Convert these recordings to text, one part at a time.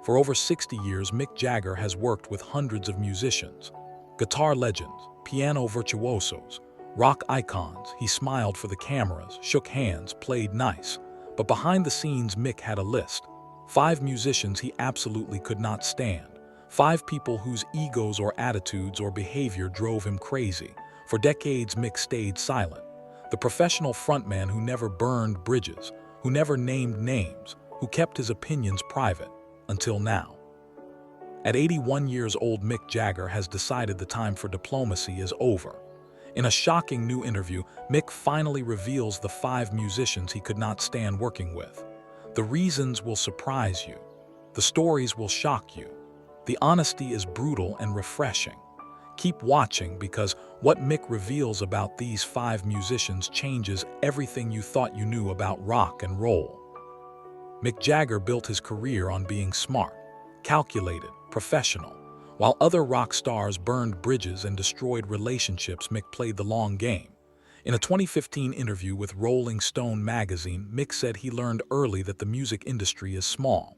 For over 60 years, Mick Jagger has worked with hundreds of musicians, guitar legends, piano virtuosos, rock icons. He smiled for the cameras, shook hands, played nice. But behind the scenes, Mick had a list. 5 musicians he absolutely could not stand. 5 people whose egos or attitudes or behavior drove him crazy. For decades, Mick stayed silent. The professional frontman who never burned bridges, who never named names, who kept his opinions private, until now. At 81 years old, Mick Jagger has decided the time for diplomacy is over. In a shocking new interview, Mick finally reveals the 5 musicians he could not stand working with. The reasons will surprise you. The stories will shock you. The honesty is brutal and refreshing. Keep watching, because what Mick reveals about these 5 musicians changes everything you thought you knew about rock and roll. Mick Jagger built his career on being smart, calculated, professional. While other rock stars burned bridges and destroyed relationships, Mick played the long game. In a 2015 interview with Rolling Stone magazine, Mick said he learned early that the music industry is small.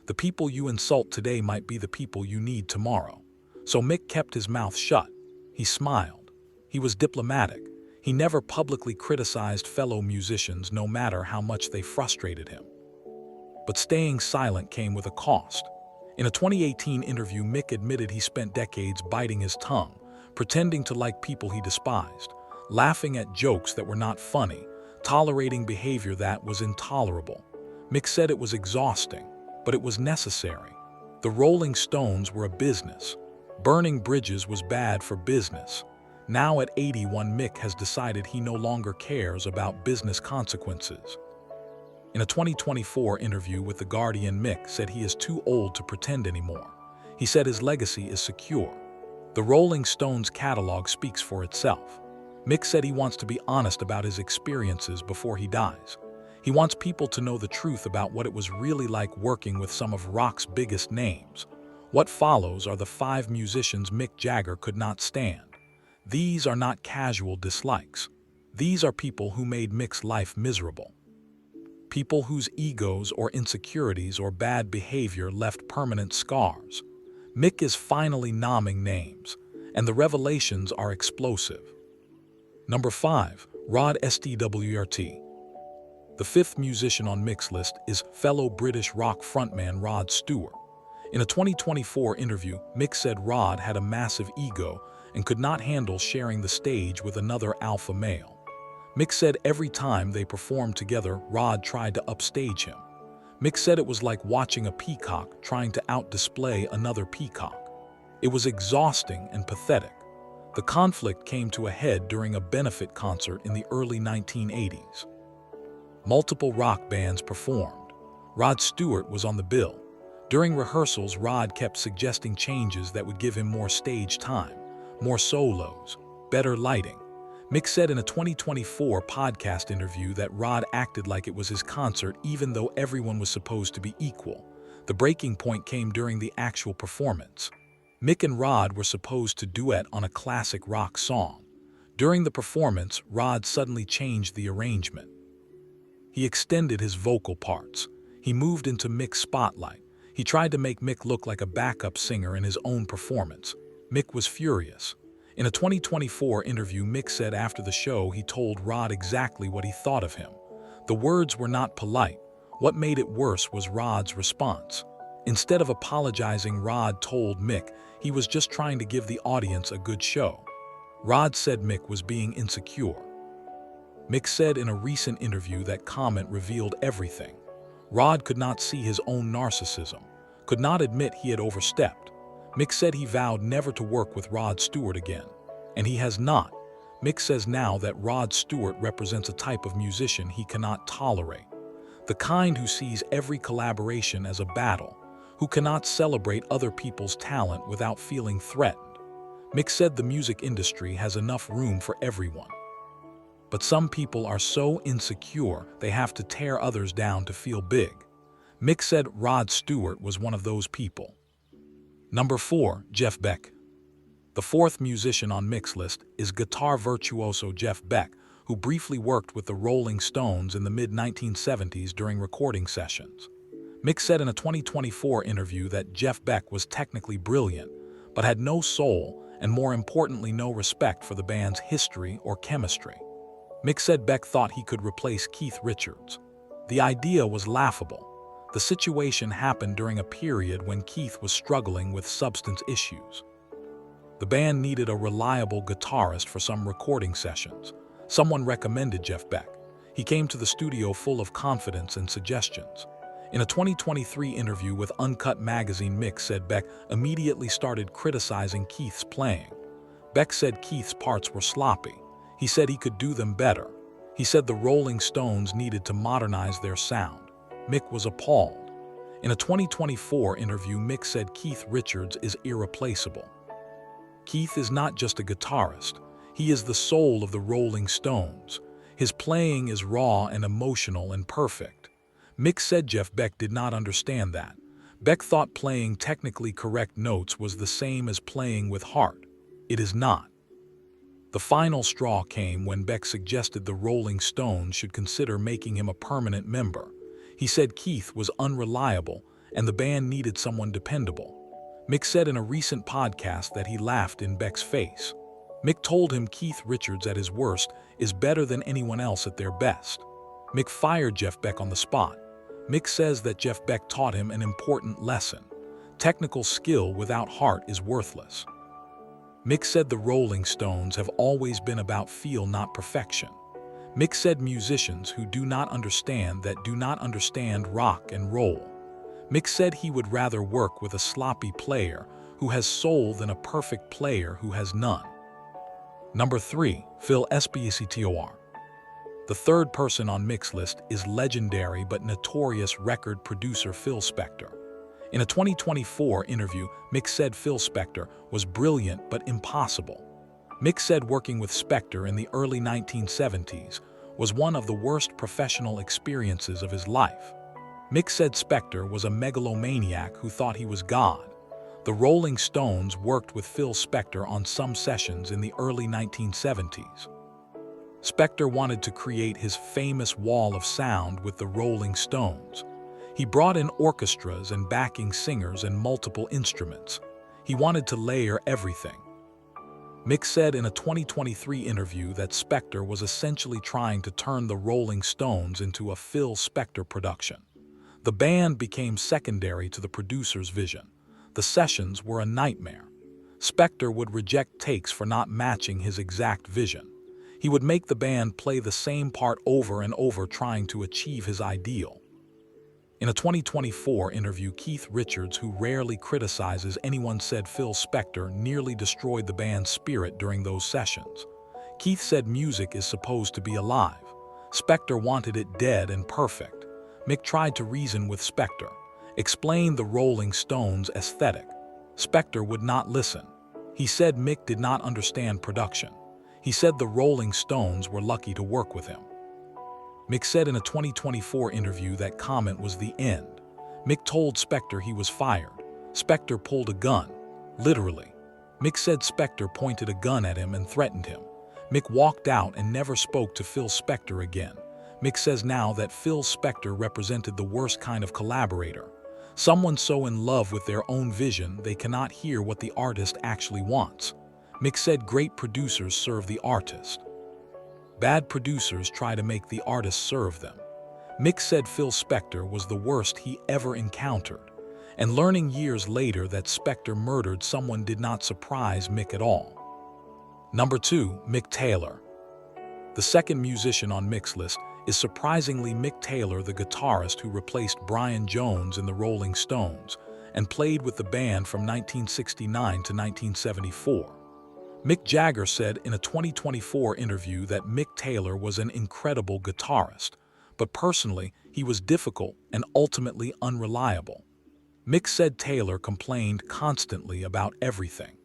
The people you insult today might be the people you need tomorrow. So Mick kept his mouth shut. He smiled. He was diplomatic. He never publicly criticized fellow musicians, no matter how much they frustrated him. But staying silent came with a cost. In a 2018 interview, Mick admitted he spent decades biting his tongue, pretending to like people he despised, laughing at jokes that were not funny, tolerating behavior that was intolerable. Mick said it was exhausting, but it was necessary. The Rolling Stones were a business. Burning bridges was bad for business. Now at 81, Mick has decided he no longer cares about business consequences. In a 2024 interview with The Guardian, Mick said he is too old to pretend anymore. He said his legacy is secure. The Rolling Stones catalog speaks for itself. Mick said he wants to be honest about his experiences before he dies. He wants people to know the truth about what it was really like working with some of rock's biggest names. What follows are the 5 musicians Mick Jagger could not stand. These are not casual dislikes. These are people who made Mick's life miserable. People whose egos or insecurities or bad behavior left permanent scars. Mick is finally naming names, and the revelations are explosive. Number 5. Rod Stewart. The 5th musician on Mick's list is fellow British rock frontman Rod Stewart. In a 2024 interview, Mick said Rod had a massive ego and could not handle sharing the stage with another alpha male. Mick said every time they performed together, Rod tried to upstage him. Mick said it was like watching a peacock trying to outdisplay another peacock. It was exhausting and pathetic. The conflict came to a head during a benefit concert in the early 1980s. Multiple rock bands performed. Rod Stewart was on the bill. During rehearsals, Rod kept suggesting changes that would give him more stage time, more solos, better lighting. Mick said in a 2024 podcast interview that Rod acted like it was his concert even though everyone was supposed to be equal. The breaking point came during the actual performance. Mick and Rod were supposed to duet on a classic rock song. During the performance, Rod suddenly changed the arrangement. He extended his vocal parts. He moved into Mick's spotlight. He tried to make Mick look like a backup singer in his own performance. Mick was furious. In a 2024 interview, Mick said after the show he told Rod exactly what he thought of him. The words were not polite. What made it worse was Rod's response. Instead of apologizing, Rod told Mick he was just trying to give the audience a good show. Rod said Mick was being insecure. Mick said in a recent interview that comment revealed everything. Rod could not see his own narcissism, could not admit he had overstepped. Mick said he vowed never to work with Rod Stewart again, and he has not. Mick says now that Rod Stewart represents a type of musician he cannot tolerate. The kind who sees every collaboration as a battle, who cannot celebrate other people's talent without feeling threatened. Mick said the music industry has enough room for everyone. But some people are so insecure they have to tear others down to feel big. Mick said Rod Stewart was one of those people. Number 4. Beck. The 4th musician on Mick's list is guitar virtuoso Beck, who briefly worked with the Rolling Stones in the mid-1970s during recording sessions. Mick said in a 2024 interview that Beck was technically brilliant, but had no soul and, more importantly, no respect for the band's history or chemistry. Mick said Beck thought he could replace Keith Richards. The idea was laughable. The situation happened during a period when Keith was struggling with substance issues. The band needed a reliable guitarist for some recording sessions. Someone recommended Beck. He came to the studio full of confidence and suggestions. In a 2023 interview with Uncut magazine, Mick said Beck immediately started criticizing Keith's playing. Beck said Keith's parts were sloppy. He said he could do them better. He said the Rolling Stones needed to modernize their sound. Mick was appalled. In a 2024 interview, Mick said Keith Richards is irreplaceable. Keith is not just a guitarist. He is the soul of the Rolling Stones. His playing is raw and emotional and perfect. Mick said Beck did not understand that. Beck thought playing technically correct notes was the same as playing with heart. It is not. The final straw came when Beck suggested the Rolling Stones should consider making him a permanent member. He said Keith was unreliable and the band needed someone dependable. Mick said in a recent podcast that he laughed in Beck's face. Mick told him Keith Richards at his worst is better than anyone else at their best. Mick fired Beck on the spot. Mick says that Beck taught him an important lesson. Technical skill without heart is worthless. Mick said the Rolling Stones have always been about feel, not perfection. Mick said musicians who do not understand rock and roll. Mick said he would rather work with a sloppy player who has soul than a perfect player who has none. Number 3. Phil Spector. The third person on Mick's list is legendary but notorious record producer Phil Spector. In a 2024 interview, Mick said Phil Spector was brilliant but impossible. Mick said working with Spector in the early 1970s was one of the worst professional experiences of his life. Mick said Spector was a megalomaniac who thought he was God. The Rolling Stones worked with Phil Spector on some sessions in the early 1970s. Spector wanted to create his famous wall of sound with the Rolling Stones. He brought in orchestras and backing singers and multiple instruments. He wanted to layer everything. Mick said in a 2023 interview that Spector was essentially trying to turn the Rolling Stones into a Phil Spector production. The band became secondary to the producer's vision. The sessions were a nightmare. Spector would reject takes for not matching his exact vision. He would make the band play the same part over and over, trying to achieve his ideal. In a 2024 interview, Keith Richards, who rarely criticizes anyone, said Phil Spector nearly destroyed the band's spirit during those sessions. Keith said music is supposed to be alive. Spector wanted it dead and perfect. Mick tried to reason with Spector, explain the Rolling Stones' aesthetic. Spector would not listen. He said Mick did not understand production. He said the Rolling Stones were lucky to work with him. Mick said in a 2024 interview that comment was the end. Mick told Spector he was fired. Spector pulled a gun, literally. Mick said Spector pointed a gun at him and threatened him. Mick walked out and never spoke to Phil Spector again. Mick says now that Phil Spector represented the worst kind of collaborator. Someone so in love with their own vision they cannot hear what the artist actually wants. Mick said great producers serve the artist. Bad producers try to make the artist serve them. Mick said Phil Spector was the worst he ever encountered, and learning years later that Spector murdered someone did not surprise Mick at all. Number 2. Mick Taylor. The second musician on Mick's list is surprisingly Mick Taylor, the guitarist who replaced Brian Jones in the Rolling Stones and played with the band from 1969 to 1974. Mick Jagger said in a 2024 interview that Mick Taylor was an incredible guitarist, but personally, he was difficult and ultimately unreliable. Mick said Taylor complained constantly about everything.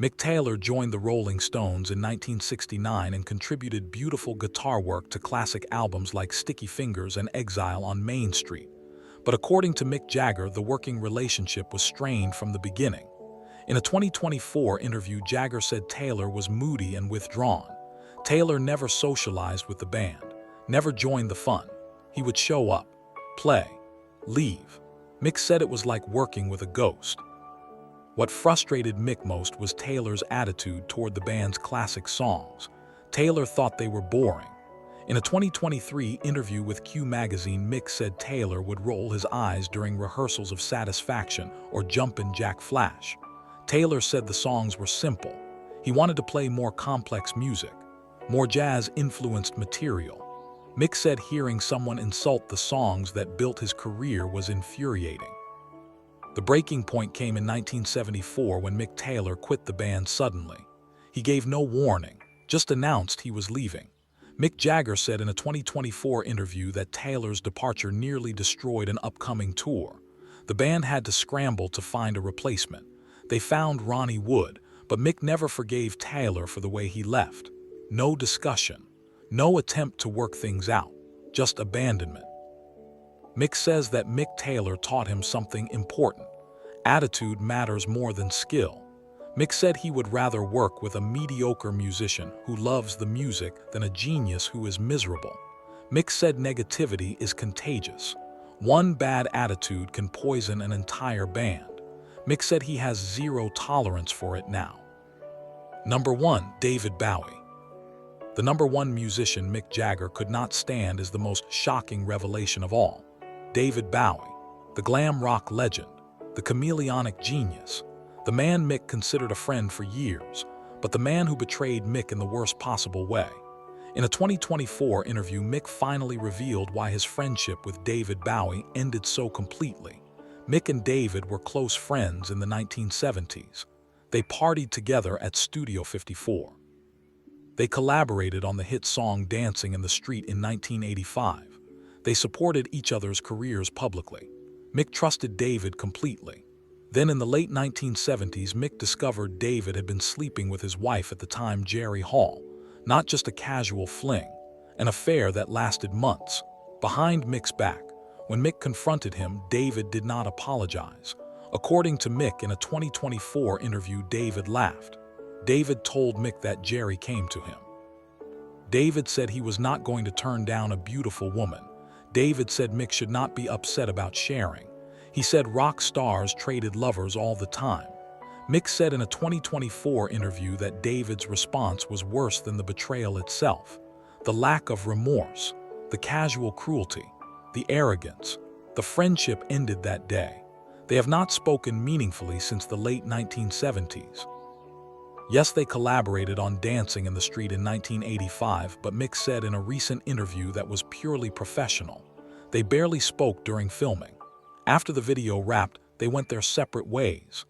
Mick Taylor joined the Rolling Stones in 1969 and contributed beautiful guitar work to classic albums like Sticky Fingers and Exile on Main Street. But according to Mick Jagger, the working relationship was strained from the beginning. In a 2024 interview, Jagger said Taylor was moody and withdrawn. Taylor never socialized with the band, never joined the fun. He would show up, play, Leave. Mick said it was like working with a ghost. What frustrated Mick most was Taylor's attitude toward the band's classic songs. Taylor thought they were boring. In a 2023 interview with Q magazine, Mick said Taylor would roll his eyes during rehearsals of Satisfaction or Jumpin' Jack Flash. Taylor said the songs were simple. He wanted to play more complex music, more jazz-influenced material. Mick said hearing someone insult the songs that built his career was infuriating. The breaking point came in 1974 when Mick Taylor quit the band suddenly. He gave no warning, just announced he was leaving. Mick Jagger said in a 2024 interview that Taylor's departure nearly destroyed an upcoming tour. The band had to scramble to find a replacement. They found Ronnie Wood, but Mick never forgave Taylor for the way he left. No discussion, no attempt to work things out, just abandonment. Mick says that Mick Taylor taught him something important. Attitude matters more than skill. Mick said he would rather work with a mediocre musician who loves the music than a genius who is miserable. Mick said negativity is contagious. One bad attitude can poison an entire band. Mick said he has zero tolerance for it now. Number 1. David Bowie. The number 1 musician Mick Jagger could not stand is the most shocking revelation of all. David Bowie, the glam rock legend, the chameleonic genius, the man Mick considered a friend for years, but the man who betrayed Mick in the worst possible way. In a 2024 interview, Mick finally revealed why his friendship with David Bowie ended so completely. Mick and David were close friends in the 1970s. They partied together at Studio 54. They collaborated on the hit song Dancing in the Street in 1985. They supported each other's careers publicly. Mick trusted David completely. Then in the late 1970s, Mick discovered David had been sleeping with his wife at the time, Jerry Hall. Not just a casual fling, an affair that lasted months. Behind Mick's back, when Mick confronted him, David did not apologize. According to Mick in a 2024 interview, David laughed. David told Mick that Jerry came to him. David said he was not going to turn down a beautiful woman. David said Mick should not be upset about sharing. He said rock stars traded lovers all the time. Mick said in a 2024 interview that David's response was worse than the betrayal itself. The lack of remorse, the casual cruelty, the arrogance. The friendship ended that day. They have not spoken meaningfully since the late 1970s. Yes, they collaborated on Dancing in the Street in 1985, but Mick said in a recent interview that was purely professional. They barely spoke during filming. After the video wrapped, they went their separate ways.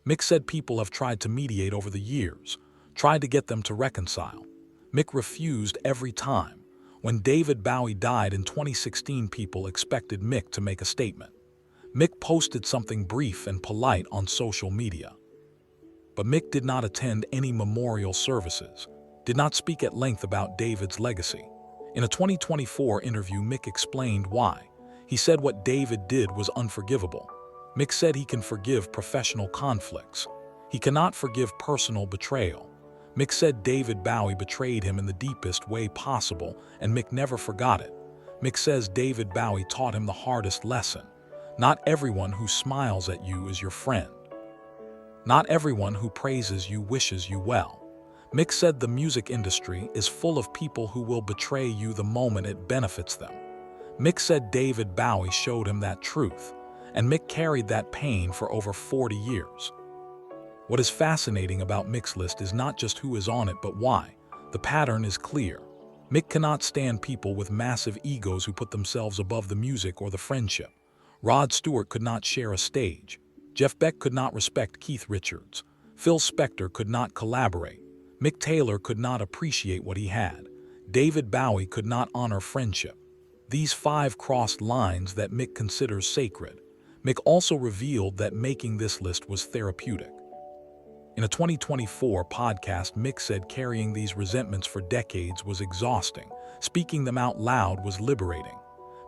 Mick said people have tried to mediate over the years, tried to get them to reconcile. Mick refused every time. When David Bowie died in 2016, people expected Mick to make a statement. Mick posted something brief and polite on social media. But Mick did not attend any memorial services, did not speak at length about David's legacy. In a 2024 interview, Mick explained why. He said what David did was unforgivable. Mick said he can forgive professional conflicts. He cannot forgive personal betrayal. Mick said David Bowie betrayed him in the deepest way possible, and Mick never forgot it. Mick says David Bowie taught him the hardest lesson. Not everyone who smiles at you is your friend. Not everyone who praises you wishes you well. Mick said the music industry is full of people who will betray you the moment it benefits them. Mick said David Bowie showed him that truth, and Mick carried that pain for over 40 years. What is fascinating about Mick's list is not just who is on it, but why. The pattern is clear. Mick cannot stand people with massive egos who put themselves above the music or the friendship. Rod Stewart could not share a stage. Jeff Beck could not respect Keith Richards. Phil Spector could not collaborate. Mick Taylor could not appreciate what he had. David Bowie could not honor friendship. These 5 crossed lines that Mick considers sacred. Mick also revealed that making this list was therapeutic. In a 2024 podcast, Mick said carrying these resentments for decades was exhausting. Speaking them out loud was liberating.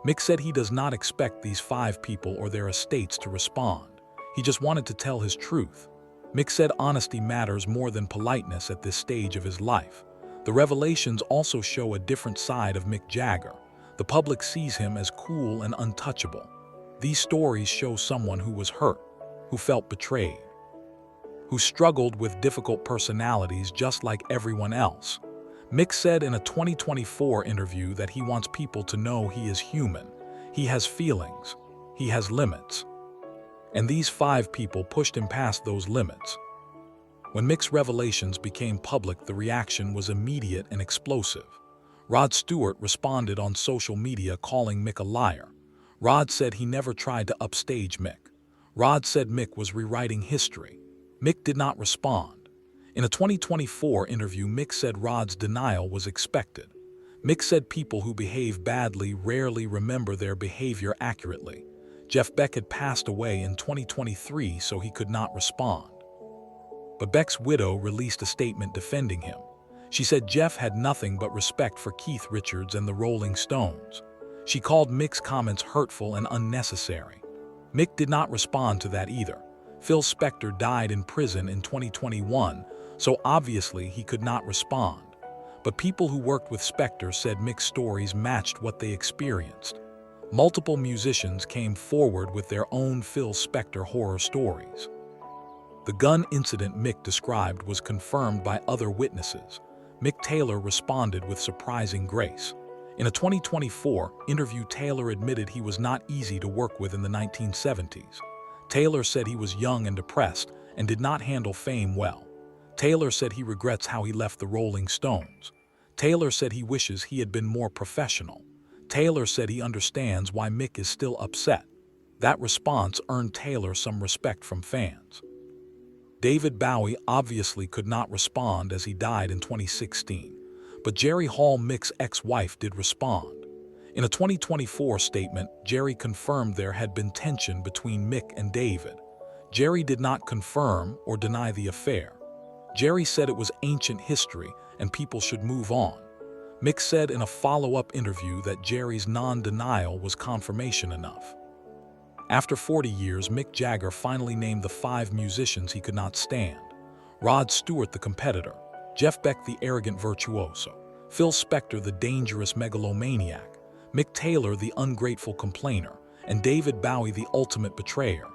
Mick said he does not expect these 5 people or their estates to respond. He just wanted to tell his truth. Mick said honesty matters more than politeness at this stage of his life. The revelations also show a different side of Mick Jagger. The public sees him as cool and untouchable. These stories show someone who was hurt, who felt betrayed, who struggled with difficult personalities just like everyone else. Mick said in a 2024 interview that he wants people to know he is human, he has feelings, he has limits. And these 5 people pushed him past those limits. When Mick's revelations became public, the reaction was immediate and explosive. Rod Stewart responded on social media calling Mick a liar. Rod said he never tried to upstage Mick. Rod said Mick was rewriting history. Mick did not respond. In a 2024 interview, Mick said Rod's denial was expected. Mick said people who behave badly rarely remember their behavior accurately. Beck had passed away in 2023, so he could not respond. But Beck's widow released a statement defending him. She said Jeff had nothing but respect for Keith Richards and the Rolling Stones. She called Mick's comments hurtful and unnecessary. Mick did not respond to that either. Phil Spector died in prison in 2021, so obviously he could not respond. But people who worked with Spector said Mick's stories matched what they experienced. Multiple musicians came forward with their own Phil Spector horror stories. The gun incident Mick described was confirmed by other witnesses. Mick Taylor responded with surprising grace. In a 2024 interview, Taylor admitted he was not easy to work with in the 1970s. Taylor said he was young and depressed and did not handle fame well. Taylor said he regrets how he left the Rolling Stones. Taylor said he wishes he had been more professional. Taylor said he understands why Mick is still upset. That response earned Taylor some respect from fans. David Bowie obviously could not respond as he died in 2016, but Jerry Hall, Mick's ex-wife, did respond. In a 2024 statement, Jerry confirmed there had been tension between Mick and David. Jerry did not confirm or deny the affair. Jerry said it was ancient history and people should move on. Mick said in a follow-up interview that Jerry's non-denial was confirmation enough. After 40 years, Mick Jagger finally named the 5 musicians he could not stand. Rod Stewart, the competitor; Beck, the arrogant virtuoso; Phil Spector, the dangerous megalomaniac; Mick Taylor, the ungrateful complainer; and David Bowie, the ultimate betrayer.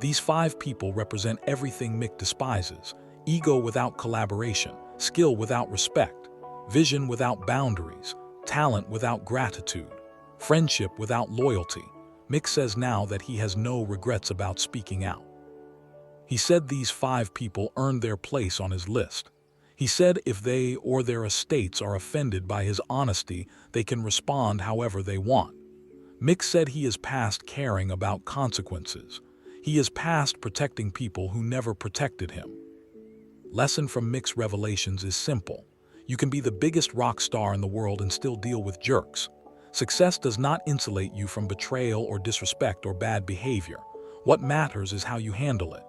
These 5 people represent everything Mick despises: ego without collaboration, skill without respect, vision without boundaries, talent without gratitude, friendship without loyalty. Mick says now that he has no regrets about speaking out. He said these 5 people earned their place on his list. He said if they or their estates are offended by his honesty, they can respond however they want. Mick said he is past caring about consequences. He is past protecting people who never protected him. Lesson from Mick's revelations is simple. You can be the biggest rock star in the world and still deal with jerks. Success does not insulate you from betrayal or disrespect or bad behavior. What matters is how you handle it.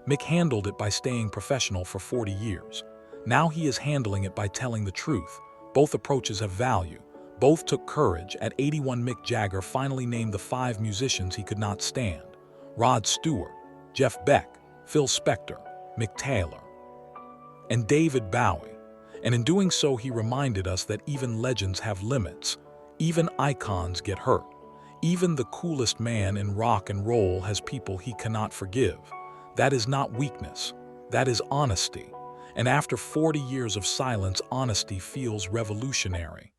Mick handled it by staying professional for 40 years. Now he is handling it by telling the truth. Both approaches have value. Both took courage. At 81, Mick Jagger finally named the 5 musicians he could not stand: Rod Stewart, Beck, Phil Spector, Mick Taylor, and David Bowie. And in doing so, he reminded us that even legends have limits. Even icons get hurt. Even the coolest man in rock and roll has people he cannot forgive. That is not weakness. That is honesty. And after 40 years of silence, honesty feels revolutionary.